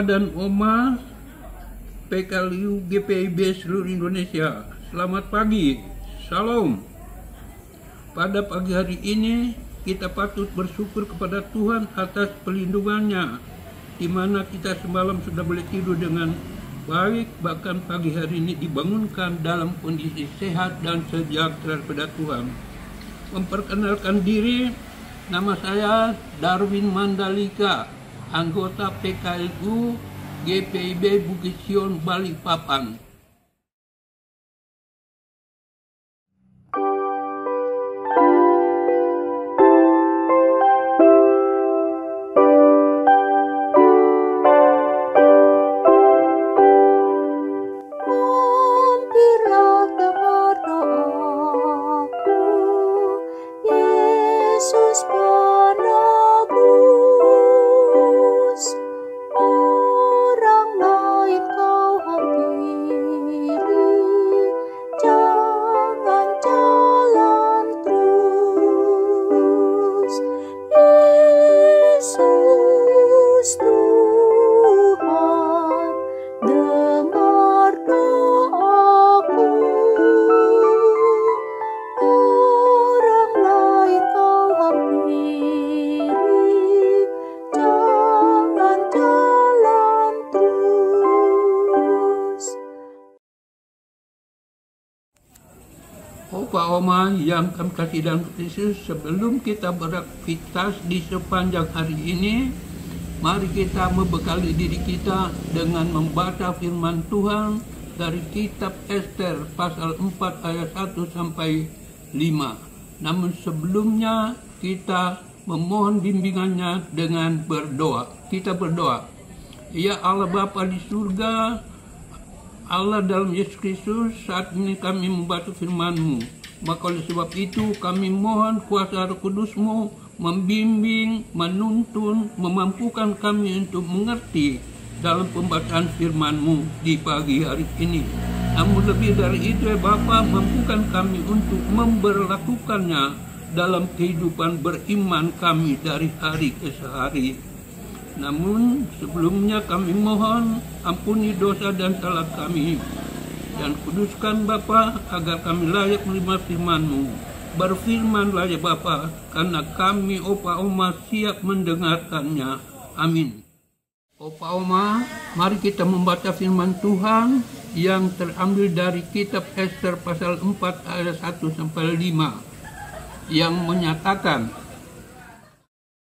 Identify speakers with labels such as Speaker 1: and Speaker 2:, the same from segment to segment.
Speaker 1: Opa dan Oma PKLU GPIB seluruh Indonesia, selamat pagi, Salam. Pada pagi hari ini kita patut bersyukur kepada Tuhan atas perlindungannya, di mana kita semalam sudah boleh tidur dengan baik, bahkan pagi hari ini dibangunkan dalam kondisi sehat dan sejahtera kepada Tuhan. Memperkenalkan diri, nama saya Darwin Mandalika, anggota PKLU GPIB Bukit Sion, Balikpapan. Opa Oma yang kami kasih dalam Kristus, sebelum kita beraktivitas di sepanjang hari ini, mari kita membekali diri kita dengan membaca firman Tuhan dari kitab Ester pasal 4 ayat 1 sampai 5. Namun sebelumnya kita memohon bimbingannya dengan berdoa. Kita berdoa. Ya Allah Bapa di surga, Allah dalam Yesus Kristus, saat ini kami membaca firman-Mu. Maka oleh sebab itu kami mohon kuasa Roh Kudus-Mu membimbing, menuntun, memampukan kami untuk mengerti dalam pembacaan firman-Mu di pagi hari ini. Namun lebih dari itu ya Bapa, mampukan kami untuk memberlakukannya dalam kehidupan beriman kami dari hari ke hari. Namun sebelumnya kami mohon ampuni dosa dan salah kami, dan kuduskan Bapa agar kami layak menerima firman-Mu. Berfirmanlah ya Bapa, karena kami Opa Oma siap mendengarkannya. Amin. Opa Oma, mari kita membaca firman Tuhan yang terambil dari kitab Ester pasal 4 ayat 1 sampai 5 yang menyatakan,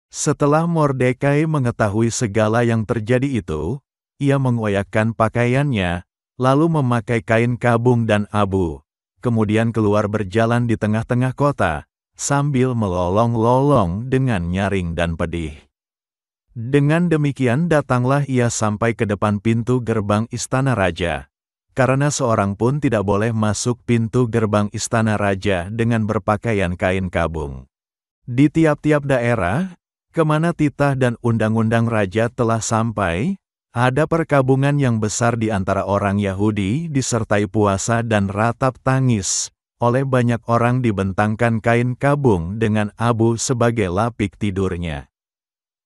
Speaker 2: setelah Mordekai mengetahui segala yang terjadi itu, ia mengoyakkan pakaiannya, lalu memakai kain kabung dan abu, kemudian keluar berjalan di tengah-tengah kota, sambil melolong-lolong dengan nyaring dan pedih. Dengan demikian datanglah ia sampai ke depan pintu gerbang istana raja, karena seorang pun tidak boleh masuk pintu gerbang istana raja dengan berpakaian kain kabung. Di tiap-tiap daerah, kemana titah dan undang-undang raja telah sampai, ada perkabungan yang besar di antara orang Yahudi disertai puasa dan ratap tangis. Oleh banyak orang dibentangkan kain kabung dengan abu sebagai lapik tidurnya.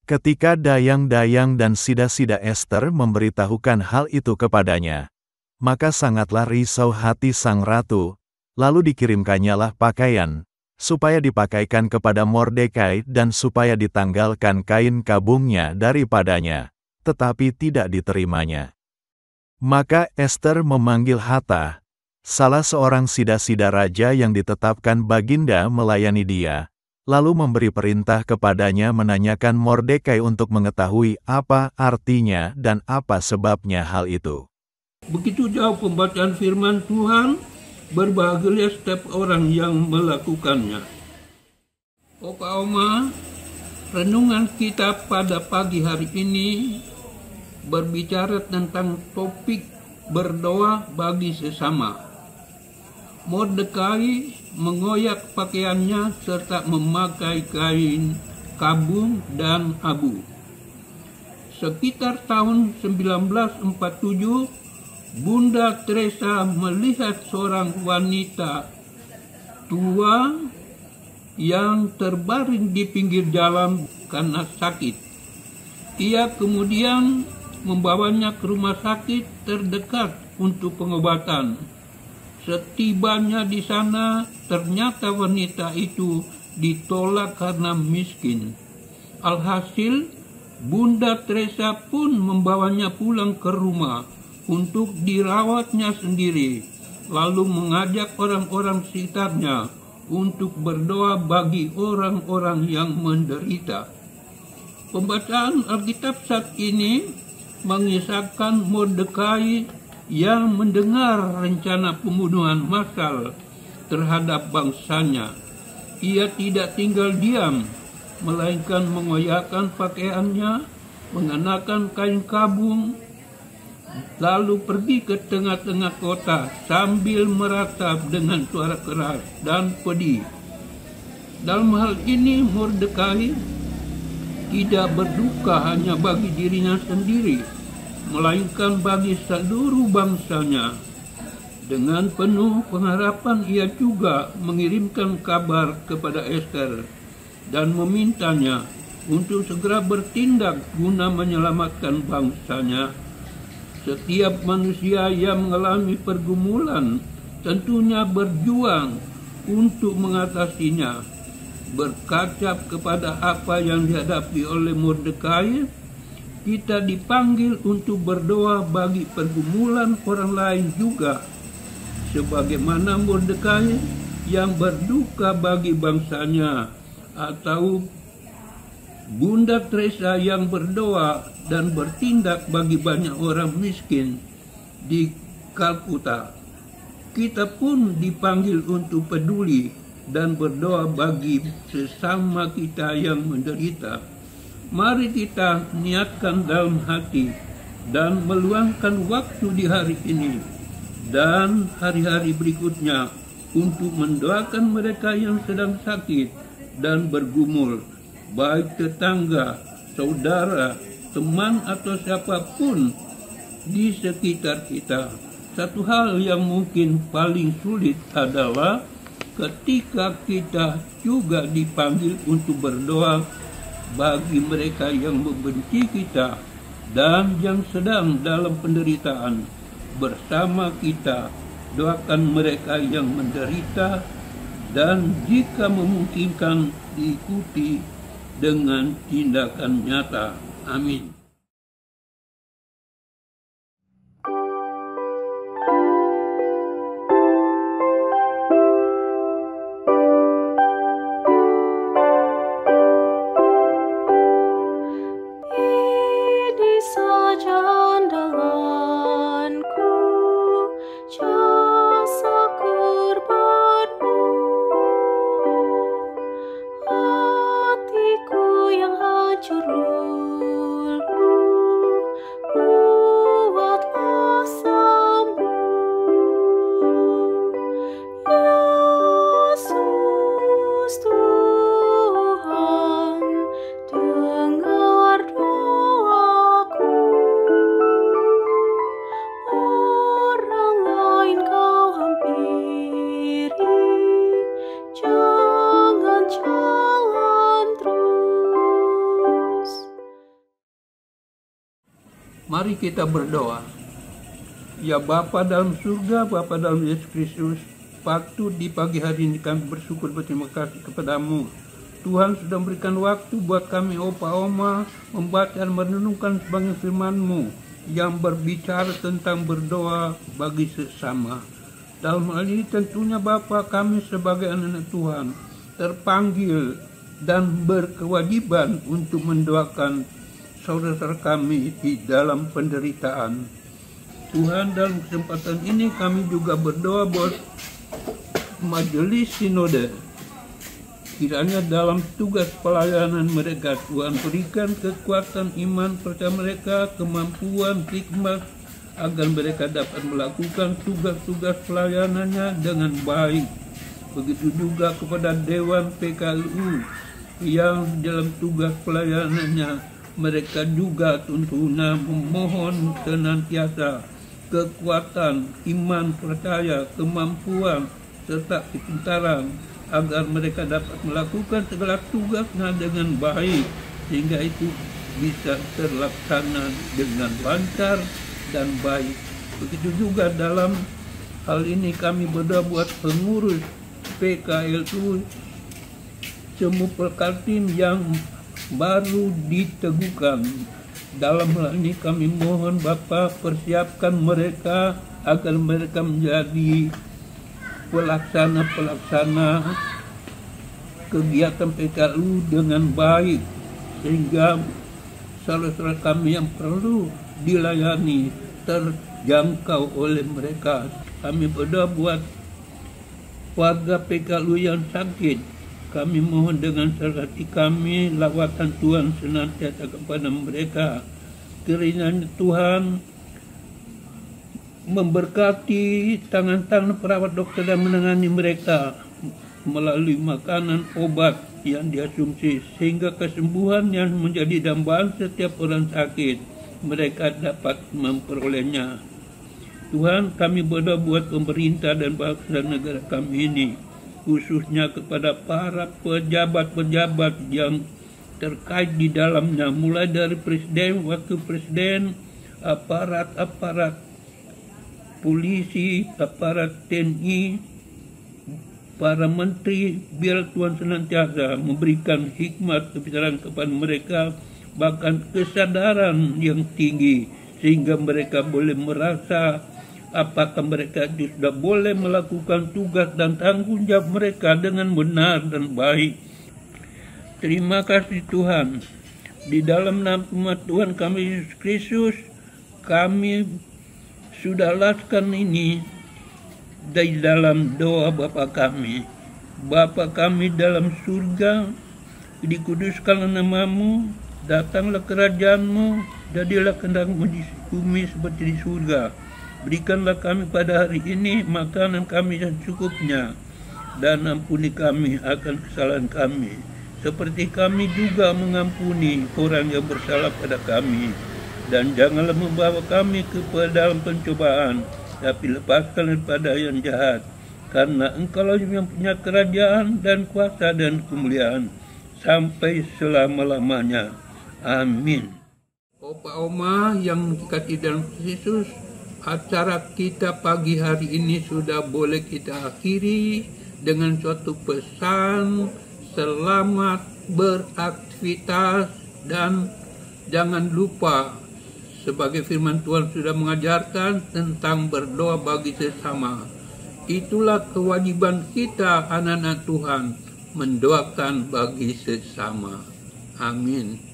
Speaker 2: Ketika dayang-dayang dan sida-sida Ester memberitahukan hal itu kepadanya, maka sangatlah risau hati sang ratu, lalu dikirimkannyalah pakaian, supaya dipakaikan kepada Mordekai dan supaya ditanggalkan kain kabungnya daripadanya. Tetapi tidak diterimanya. Maka Ester memanggil Hatah, salah seorang sida-sida raja yang ditetapkan baginda melayani dia, lalu memberi perintah kepadanya menanyakan Mordekai untuk mengetahui apa artinya dan apa sebabnya hal itu.
Speaker 1: Begitu jauh pembacaan firman Tuhan, berbahagia setiap orang yang melakukannya. Opa Oma, renungan kita pada pagi hari ini berbicara tentang topik berdoa bagi sesama. Mordekai mengoyak pakaiannya serta memakai kain kabung dan abu. Sekitar tahun 1947, Bunda Teresa melihat seorang wanita tua yang terbaring di pinggir jalan karena sakit. Ia kemudian membawanya ke rumah sakit terdekat untuk pengobatan. Setibanya di sana, ternyata wanita itu ditolak karena miskin. Alhasil, Bunda Teresa pun membawanya pulang ke rumah untuk dirawatnya sendiri, lalu mengajak orang-orang sekitarnya untuk berdoa bagi orang-orang yang menderita. Pembacaan Alkitab saat ini mengisahkan Mordekai yang mendengar rencana pembunuhan massal terhadap bangsanya. Ia tidak tinggal diam, melainkan mengoyakkan pakaiannya, mengenakan kain kabung, lalu pergi ke tengah-tengah kota sambil meratap dengan suara keras dan pedih. Dalam hal ini Mordekai tidak berduka hanya bagi dirinya sendiri, melainkan bagi seluruh bangsanya. Dengan penuh pengharapan ia juga mengirimkan kabar kepada Ester dan memintanya untuk segera bertindak guna menyelamatkan bangsanya. Setiap manusia yang mengalami pergumulan tentunya berjuang untuk mengatasinya. Berkaca kepada apa yang dihadapi oleh Mordekai, kita dipanggil untuk berdoa bagi pergumulan orang lain juga, sebagaimana Mordekai yang berduka bagi bangsanya, atau Bunda Teresa yang berdoa dan bertindak bagi banyak orang miskin di Kalkuta. Kita pun dipanggil untuk peduli dan berdoa bagi sesama kita yang menderita. Mari kita niatkan dalam hati dan meluangkan waktu di hari ini dan hari-hari berikutnya untuk mendoakan mereka yang sedang sakit dan bergumul, baik tetangga, saudara, teman atau siapapun di sekitar kita. Satu hal yang mungkin paling sulit adalah ketika kita juga dipanggil untuk berdoa bagi mereka yang membenci kita dan yang sedang dalam penderitaan. Bersama kita doakan mereka yang menderita dan jika memungkinkan diikuti dengan tindakan nyata. Amin. Mari kita berdoa. Ya Bapa dalam surga, Bapa dalam Yesus Kristus, patut di pagi hari ini kami bersyukur berterima kasih kepadamu. Tuhan sudah memberikan waktu buat kami Opa Oma membaca dan merenungkan sebagian firman-Mu yang berbicara tentang berdoa bagi sesama. Dalam hal ini tentunya Bapa, kami sebagai anak-anak Tuhan terpanggil dan berkewajiban untuk mendoakan saudara kami di dalam penderitaan. Tuhan, dalam kesempatan ini kami juga berdoa buat majelis sinode. Kiranya dalam tugas pelayanan mereka, Tuhan berikan kekuatan iman percaya mereka, kemampuan, hikmat, agar mereka dapat melakukan tugas-tugas pelayanannya dengan baik. Begitu juga kepada Dewan PKLU yang dalam tugas pelayanannya mereka juga tentunya memohon senantiasa kekuatan, iman, percaya, kemampuan, serta kepintaran agar mereka dapat melakukan segala tugasnya dengan baik, sehingga itu bisa terlaksana dengan lancar dan baik. Begitu juga dalam hal ini kami berdoa buat pengurus PKLU semua Kaltim yang baru diteguhkan. Dalam hal ini kami mohon Bapak persiapkan mereka agar mereka menjadi pelaksana kegiatan PKLU dengan baik, sehingga saudara kami yang perlu dilayani terjangkau oleh mereka. Kami berdoa buat warga PKLU yang sakit. Kami mohon dengan serati kami, lawatan Tuhan senantiasa kepada mereka. Kiranya Tuhan memberkati tangan-tangan perawat dokter dan menangani mereka melalui makanan, obat yang diasumsi, sehingga kesembuhan yang menjadi dambaan setiap orang sakit mereka dapat memperolehnya. Tuhan, kami berdoa buat pemerintah dan bangsa negara kami ini, khususnya kepada para pejabat-pejabat yang terkait di dalamnya, mulai dari presiden, wakil presiden, aparat polisi, aparat TNI, para menteri, biar Tuhan senantiasa memberikan hikmat kebijaksanaan kepada mereka, bahkan kesadaran yang tinggi, sehingga mereka boleh merasa apakah mereka sudah boleh melakukan tugas dan tanggung jawab mereka dengan benar dan baik. Terima kasih Tuhan. Di dalam nama Tuhan kami Yesus Kristus, kami sudah laskan ini di dalam doa Bapa kami. Bapa kami dalam surga, dikuduskanlah namamu, datanglah kerajaanmu, jadilah kehendakmu di bumi seperti di surga. Berikanlah kami pada hari ini makanan kami yang cukupnya, dan ampuni kami akan kesalahan kami, seperti kami juga mengampuni orang yang bersalah pada kami. Dan janganlah membawa kami ke dalam pencobaan, tapi lepaskan daripada yang jahat. Karena Engkaulah yang punya kerajaan dan kuasa dan kemuliaan sampai selama-lamanya. Amin. Opa Oma yang dikasihi dalam Yesus, acara kita pagi hari ini sudah boleh kita akhiri dengan suatu pesan selamat beraktivitas, dan jangan lupa sebagai firman Tuhan sudah mengajarkan tentang berdoa bagi sesama. Itulah kewajiban kita anak-anak Tuhan, mendoakan bagi sesama. Amin.